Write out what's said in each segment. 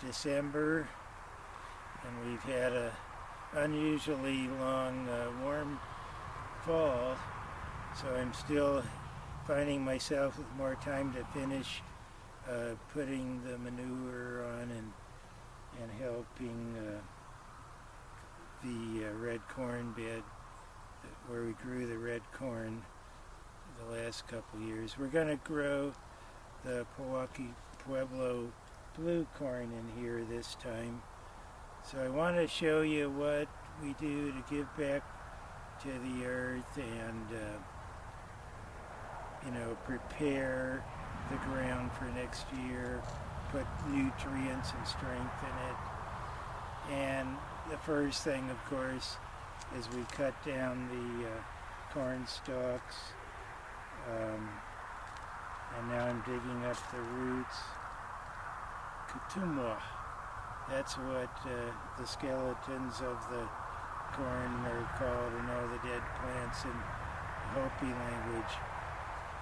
December, and we've had a unusually long warm fall, so I'm still finding myself with more time to finish putting the manure on and helping the red corn bed where we grew the red corn the last couple years. We're going to grow the Pueblo blue corn in here this time. So I want to show you what we do to give back to the earth and prepare the ground for next year, put nutrients and strength in it. And the first thing, of course, is we cut down the corn stalks. And now I'm digging up the roots. Ketumwa. That's what the skeletons of the corn are called, and all the dead plants in Hopi language.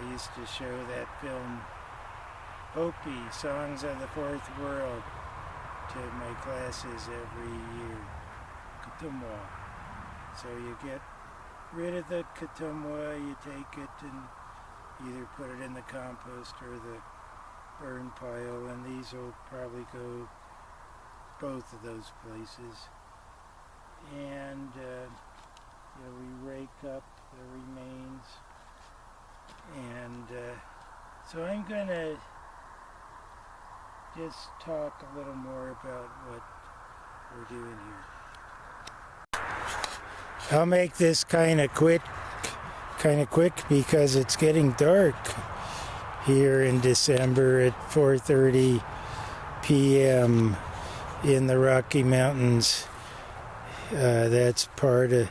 I used to show that film, Hopi, Songs of the Fourth World, to my classes every year. Ketumwa. So you get rid of the ketumwa, you take it and either put it in the compost or the burn pile, and these will probably go both of those places. And we rake up the remains, and so I'm going to just talk a little more about what we're doing here. I'll make this kind of quick because it's getting dark here in December at 4:30 p.m. in the Rocky Mountains. That's part of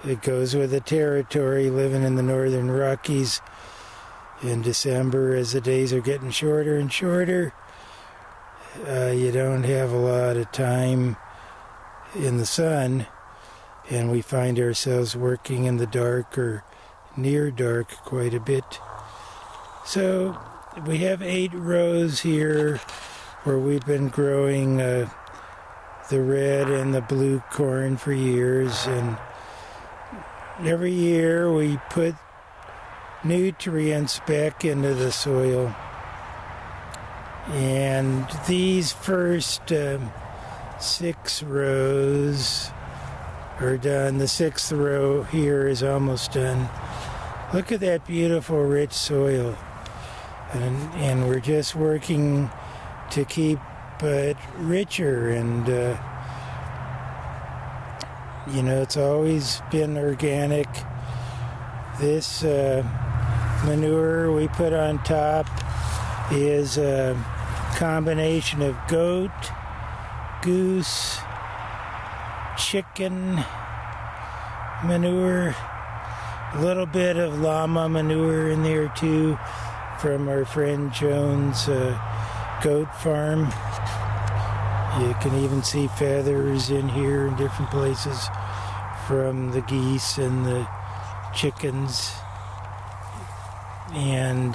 it, goes with the territory, living in the northern Rockies in December. As the days are getting shorter and shorter, you don't have a lot of time in the sun, and we find ourselves working in the dark or near dark quite a bit. So we have 8 rows here where we've been growing the red and the blue corn for years, and every year we put nutrients back into the soil. And these first 6 rows are done. The 6th row here is almost done. Look at that beautiful rich soil. And we're just working to keep it richer, and it's always been organic. This manure we put on top is a combination of goat, goose, chicken manure, a little bit of llama manure in there too from our friend Joan's goat farm. You can even see feathers in here in different places from the geese and the chickens. And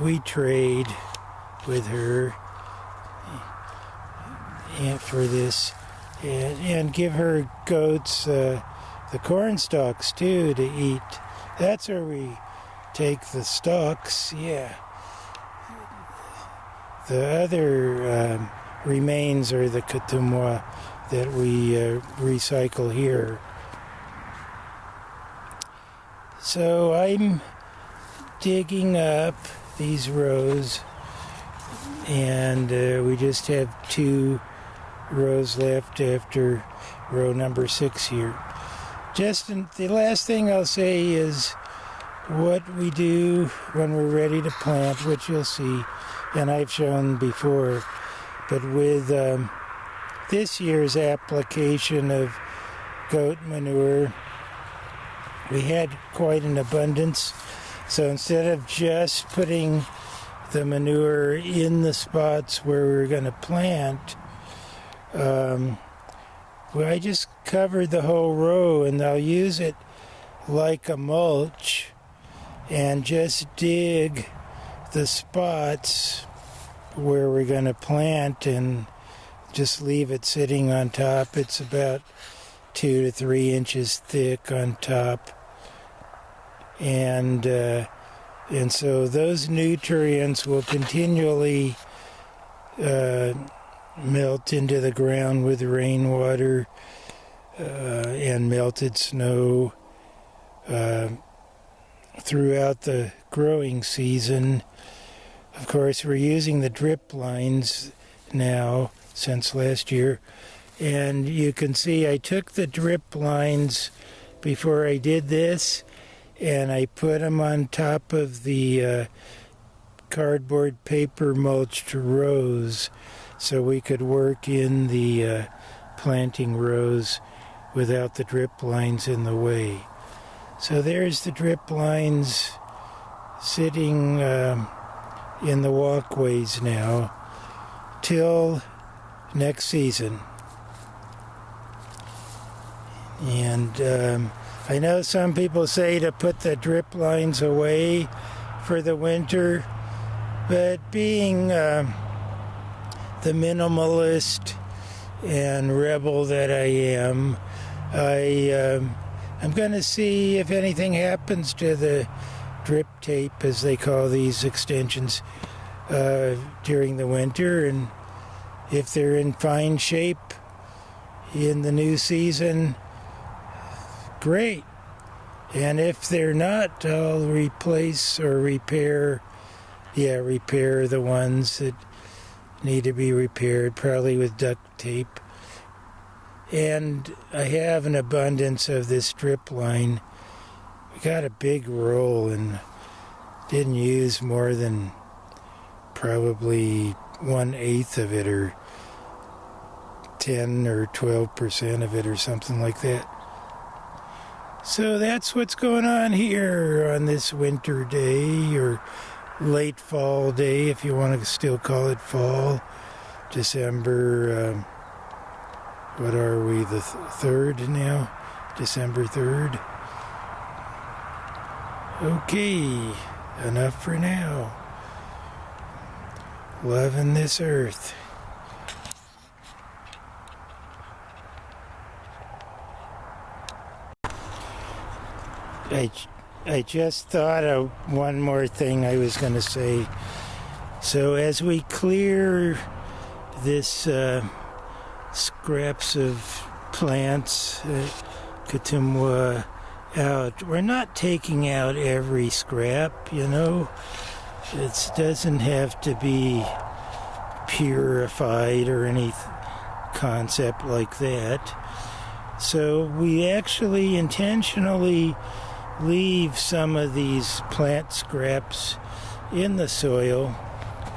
we trade with her and for this, and give her goats the corn stalks too to eat. That's where we take the stalks, yeah. The other remains are the ketumwa that we recycle here. So I'm digging up these rows, and we just have 2 rows left after row number 6 here. The last thing I'll say is what we do when we're ready to plant, which you'll see, and I've shown before, but with this year's application of goat manure, we had quite an abundance. So instead of just putting the manure in the spots where we were going to plant, I just covered the whole row, and I'll use it like a mulch and just dig the spots where we're going to plant and just leave it sitting on top. It's about 2 to 3 inches thick on top. And so those nutrients will continually melt into the ground with rainwater and melted snow throughout the growing season. Of course, we're using the drip lines now since last year. And you can see I took the drip lines before I did this, and I put them on top of the cardboard paper mulched rows so we could work in the planting rows without the drip lines in the way. So there's the drip lines sitting in the walkways now till next season. And I know some people say to put the drip lines away for the winter, but being the minimalist and rebel that I am, I'm going to see if anything happens to the drip tape, as they call these extensions, during the winter, and if they're in fine shape in the new season, great. And if they're not, I'll replace or repair the ones that need to be repaired, probably with duct tape. And I have an abundance of this drip line. We got a big roll and didn't use more than probably 1/8 of it, or 10 or 12% of it, or something like that. So that's what's going on here on this winter day, or late fall day, if you want to still call it fall. December, what are we, the 3rd now? December 3rd. Okay, enough for now. Loving this earth. I just thought of one more thing I was going to say. So as we clear this scraps of plants, ketumwa, out, we're not taking out every scrap, you know. It doesn't have to be purified or any concept like that. So we actually intentionally leave some of these plant scraps in the soil,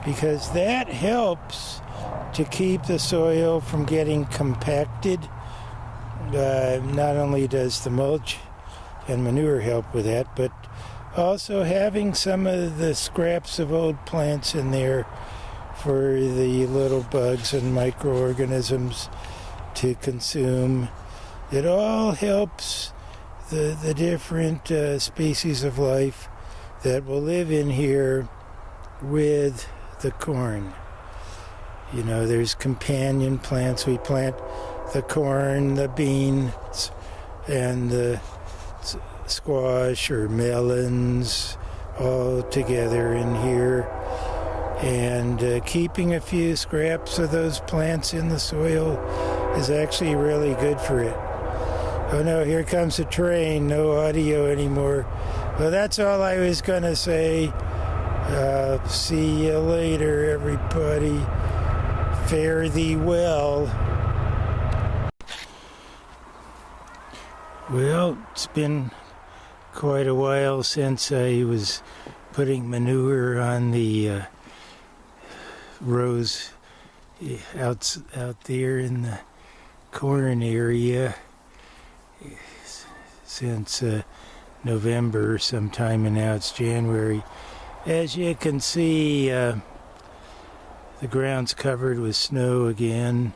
because that helps to keep the soil from getting compacted. Not only does the mulch and manure help with that, but also having some of the scraps of old plants in there for the little bugs and microorganisms to consume. It all helps the different species of life that will live in here with the corn. You know, there's companion plants. We plant the corn, the beans, and the squash or melons all together in here. And keeping a few scraps of those plants in the soil is actually really good for it. Oh no, here comes a train, no audio anymore. Well, that's all I was going to say. See you later, everybody. Fare thee well. Well, it's been quite a while since I was putting manure on the rows out there in the corn area since November sometime, and now it's January. As you can see, the ground's covered with snow again.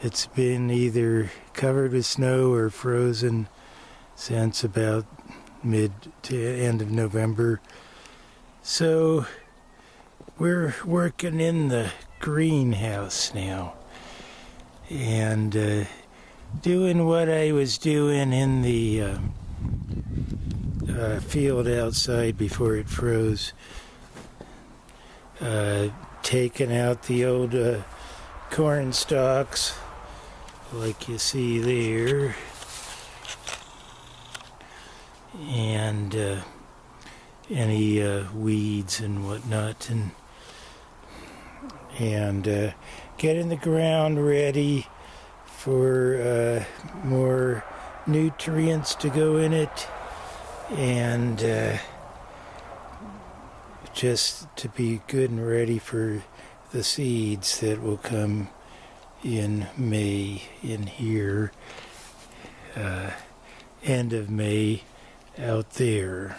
It's been either covered with snow or frozen since about mid to end of November. So We're working in the greenhouse now and doing what I was doing in the field outside before it froze. Taking out the old corn stalks like you see there, and any weeds and whatnot, and getting the ground ready for more nutrients to go in it, and just to be good and ready for the seeds that will come in May in here, end of May out there.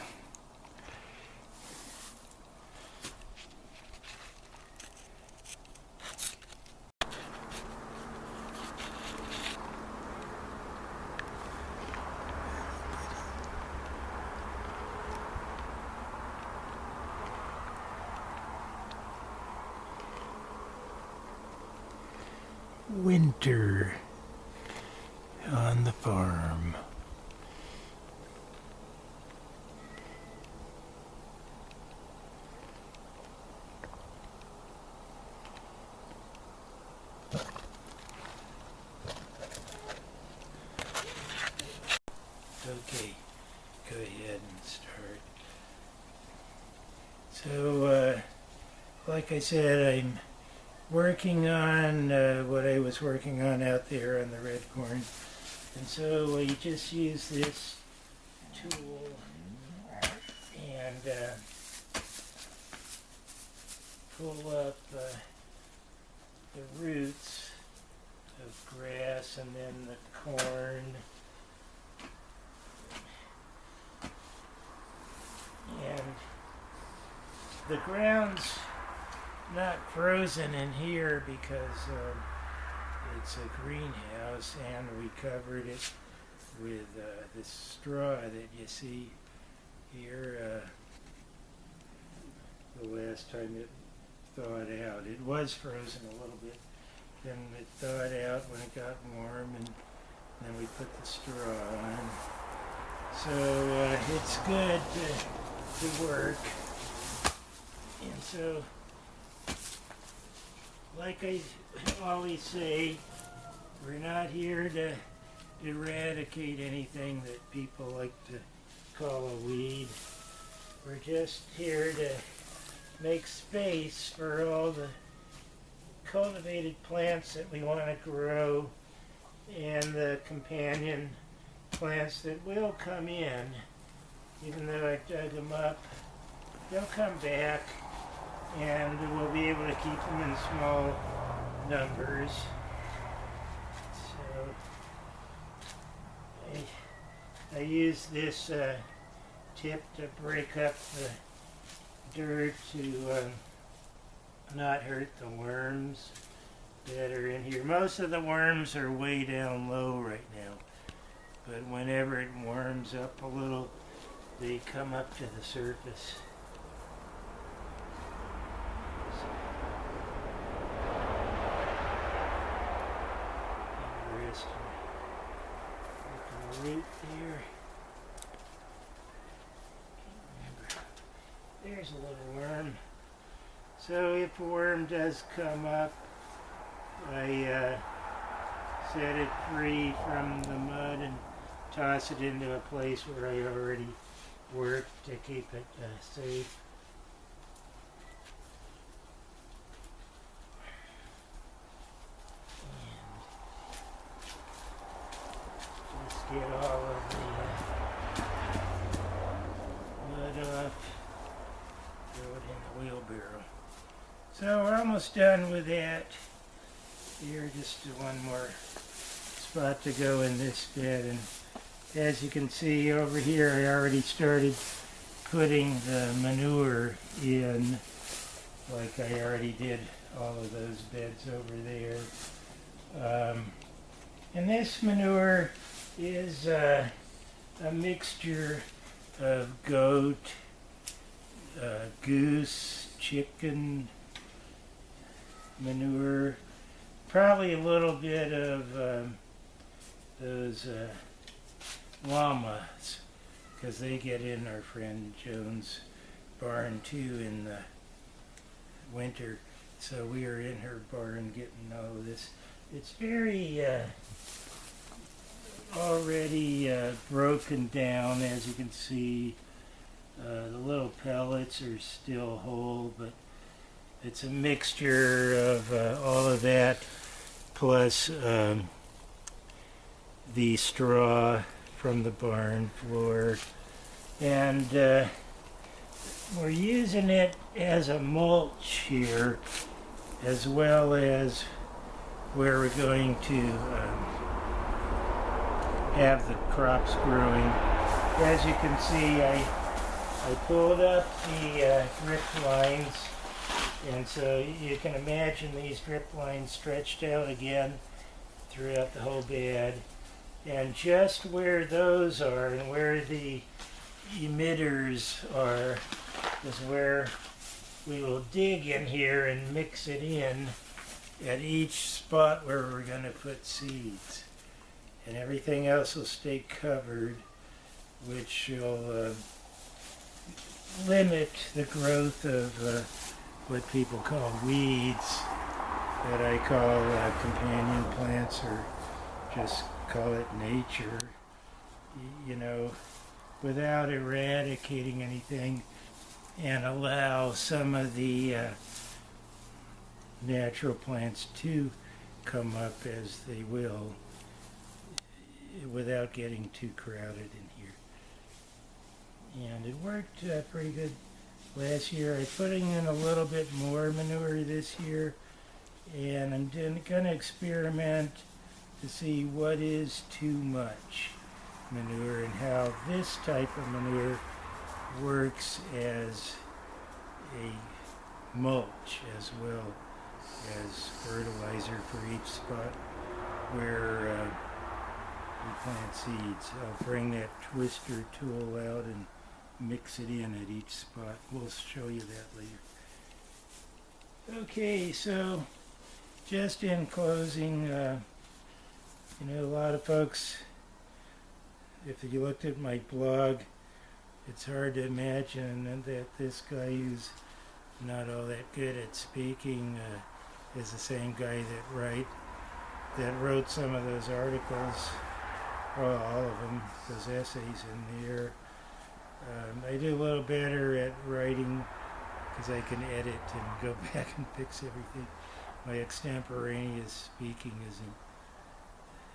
Winter on the farm. Okay, go ahead and start. So, like I said, I'm working on what I was working on out there on the red corn, and so I just use this tool and pull up the roots of grass and then the corn, and the ground's not frozen in here because it's a greenhouse, and we covered it with this straw that you see here. The last time it thawed out, it was frozen a little bit, then it thawed out when it got warm, and then we put the straw on. So it's good to work, and so like I always say, we're not here to eradicate anything that people like to call a weed. We're just here to make space for all the cultivated plants that we want to grow and the companion plants that will come in. Even though I dug them up, they'll come back, and we'll be able to keep them in small numbers. So I use this tip to break up the dirt to not hurt the worms that are in here. Most of the worms are way down low right now, but whenever it warms up a little, they come up to the surface. Root there. There's a little worm. So if a worm does come up, I set it free from the mud and toss it into a place where I already worked to keep it safe. Get all of the mud off, throw it in the wheelbarrow. So we're almost done with that. Here, just one more spot to go in this bed, and as you can see over here, I already started putting the manure in, like I already did all of those beds over there. And this manure is a mixture of goat, goose, chicken manure, probably a little bit of those llamas, because they get in our friend Joan's barn too in the winter. So we are in her barn getting all of this. It's very already broken down, as you can see. The little pellets are still whole, but it's a mixture of all of that plus the straw from the barn floor. And we're using it as a mulch here, as well as where we're going to have the crops growing. As you can see, I pulled up the drip lines, and so you can imagine these drip lines stretched out again throughout the whole bed. And just where those are and where the emitters are is where we will dig in here and mix it in at each spot where we're going to put seeds. And everything else will stay covered, which will limit the growth of what people call weeds, that I call companion plants, or just call it nature, you know, without eradicating anything, and allow some of the natural plants to come up as they will, without getting too crowded in here. And it worked pretty good last year. I'm putting in a little bit more manure this year, and I'm going to experiment to see what is too much manure and how this type of manure works as a mulch as well as fertilizer for each spot where we plant seeds. I'll bring that twister tool out and mix it in at each spot. We'll show you that later. Okay, so just in closing, you know, a lot of folks, if you looked at my blog, it's hard to imagine that this guy who's not all that good at speaking is the same guy that wrote some of those articles, well, all of them, those essays in there. I do a little better at writing because I can edit and go back and fix everything. My extemporaneous speaking isn't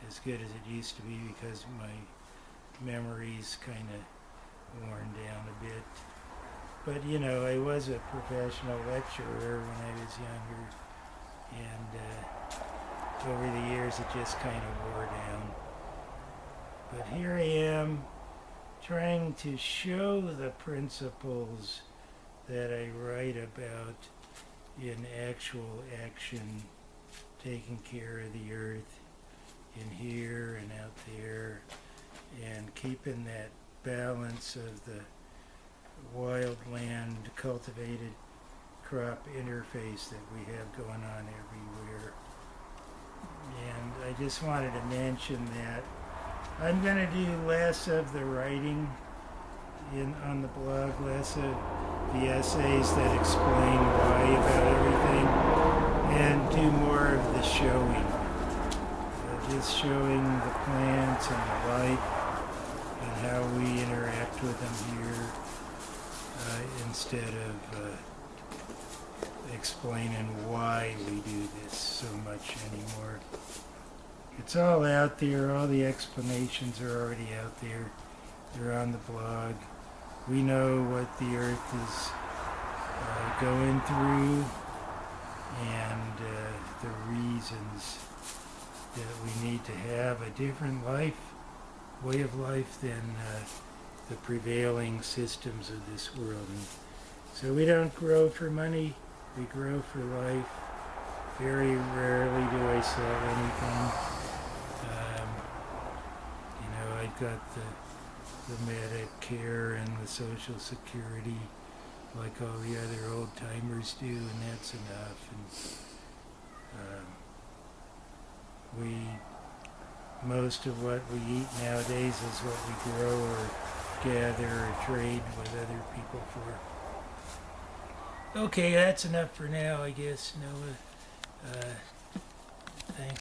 as good as it used to be because my memory's kind of worn down a bit. But you know, I was a professional lecturer when I was younger, and over the years it just kind of wore down. But here I am trying to show the principles that I write about in actual action, taking care of the earth in here and out there, and keeping that balance of the wildland cultivated crop interface that we have going on everywhere. And I just wanted to mention that I'm going to do less of the writing on the blog, less of the essays that explain why about everything, and do more of the showing. Just showing the plants and the life and how we interact with them here, instead of explaining why we do this so much anymore. It's all out there. All the explanations are already out there. They're on the blog. We know what the earth is going through, and the reasons that we need to have a different way of life than the prevailing systems of this world. And so we don't grow for money, we grow for life. Very rarely do I sell anything. You know, I've got the Medicare and the Social Security like all the other old timers do, and that's enough. And most of what we eat nowadays is what we grow or gather or trade with other people for. Okay, that's enough for now, I guess, Noah. Thanks.